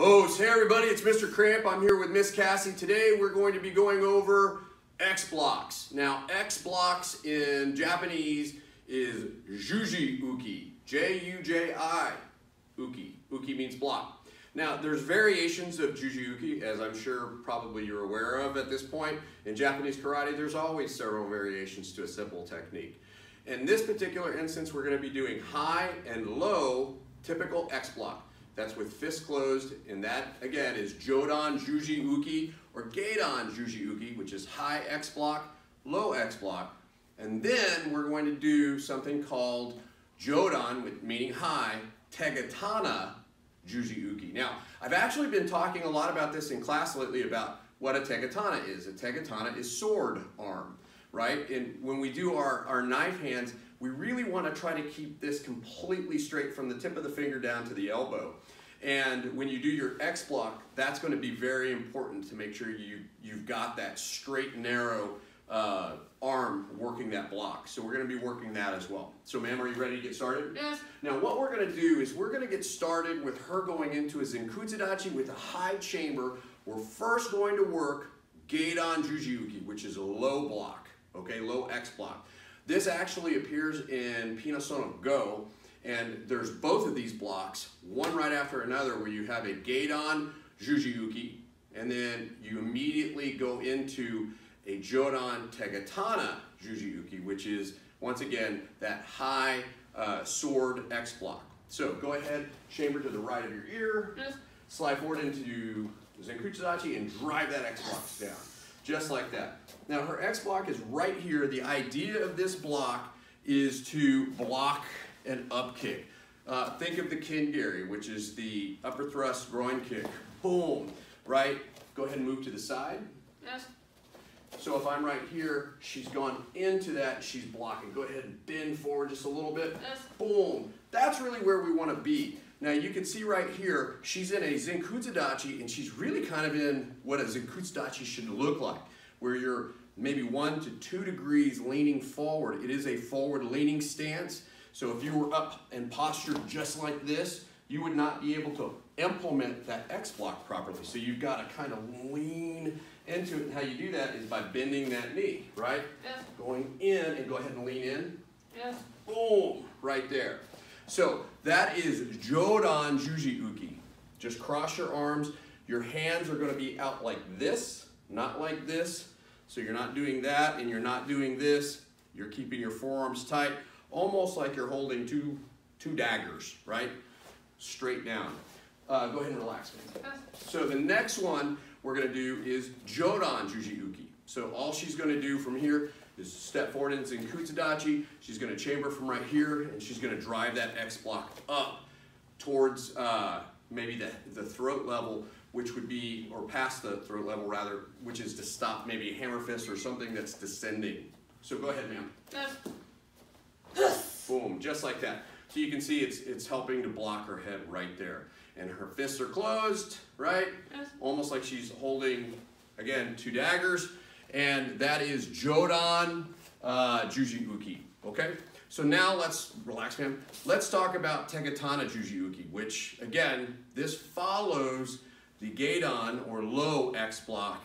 Oh, hey everybody, it's Mr. Cramp. I'm here with Miss Cassie. Today we're going to be going over X blocks. Now, X blocks in Japanese is Juji Uke, J-U-J-I, Uke. Uke means block. Now, there's variations of Juji Uke, as I'm sure probably you're aware of at this point. In Japanese karate, there's always several variations to a simple technique. In this particular instance, we're going to be doing high and low typical X block. That's with fists closed, and that, again, is Jodan Jiujiyuki or Gedan Jiujiyuki, which is high X block, low X block. And then we're going to do something called Jodan, meaning high, Tekatana Jiujiyuki. Now, I've actually been talking a lot about this in class lately about what a Tekatana is. A Tekatana is sword arm, right? And when we do our knife hands, we really want to try to keep this completely straight from the tip of the finger down to the elbow. And when you do your X block, that's going to be very important to make sure you've got that straight, narrow arm working that block. So we're going to be working that as well. So ma'am, are you ready to get started? Yes. Now what we're going to do is we're going to get started with her going into a Zenkutsudachi with a high chamber. We're first going to work Gedan Jiujiyuki, which is a low block, okay, low X block. This actually appears in Tekatana Go, and there's both of these blocks, one right after another, where you have a Gedan Jiujiyuki, and then you immediately go into a Jodan Tekatana Jiujiyuki, which is, once again, that high sword X block. So go ahead, chamber to the right of your ear, Yes. slide forward into Zenkutsudachi, and drive that X block down. Just like that. Now her X block is right here. The idea of this block is to block an up kick. Think of the Kingari, which is the upper thrust groin kick. Boom, right? Go ahead and move to the side. Yes. So if I'm right here, she's gone into that, she's blocking. Go ahead and bend forward just a little bit. Yes. Boom. That's really where we want to be. Now you can see right here, she's in a Zenkutsudachi, and she's really kind of in what a Zenkutsudachi should look like, where you're maybe 1 to 2 degrees leaning forward. It is a forward leaning stance. So if you were up and postured just like this, you would not be able to implement that X block properly. So you've got to kind of lean into it. And how you do that is by bending that knee, right? Yes. Going in, and go ahead and lean in. Yes. Boom, right there. So that is Jodan Jiujiyuki. Just cross your arms. Your hands are going to be out like this, not like this. So you're not doing that, and you're not doing this. You're keeping your forearms tight, almost like you're holding two daggers, right? Straight down. Go ahead and relax, man. Yes. So the next one we're going to do is Jodan Jiujiyuki. So all she's going to do from here is step forward into Zenkutsudachi. She's going to chamber from right here, and she's going to drive that X block up towards maybe the throat level, which would be, or past the throat level rather, which is to stop maybe a hammer fist or something that's descending. So go ahead, ma'am. Yes. Boom, just like that. So you can see it's helping to block her head right there. And her fists are closed, right? Yes. Almost like she's holding, again, 2 daggers. And that is Jodan Jiujiyuki, okay? So now let's, relax ma'am, let's talk about Tekatana Jiujiyuki, which, again, this follows the Gedan, or low X block,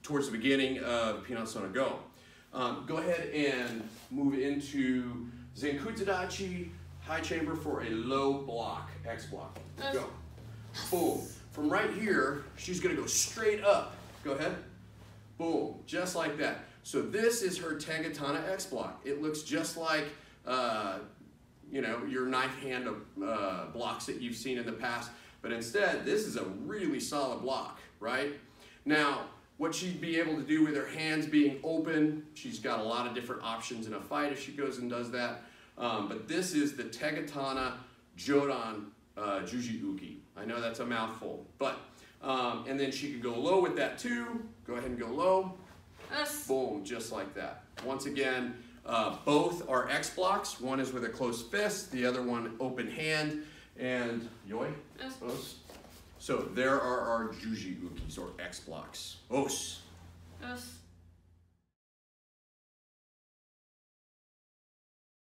towards the beginning of Tekatana Go. Go ahead and move into Zenkutsudachi, high chamber for a low block, X block. Yes. Go. Boom. From right here, she's going to go straight up. Go ahead. Boom. Just like that. So this is her Tekatana X block. It looks just like, you know, your knife hand blocks that you've seen in the past. But instead, this is a really solid block, right? Now, what she'd be able to do with her hands being open, she's got a lot of different options in a fight if she goes and does that. But this is the Tekatana Jodan Jiujiyuki. I know that's a mouthful, but and then she could go low with that too. Go ahead and go low. Yes. Boom, just like that. Once again, both are X blocks. One is with a closed fist, the other one open hand. And yoi. Yes. Os. So there are our Jiujiyukis, or X blocks. Os. Yes.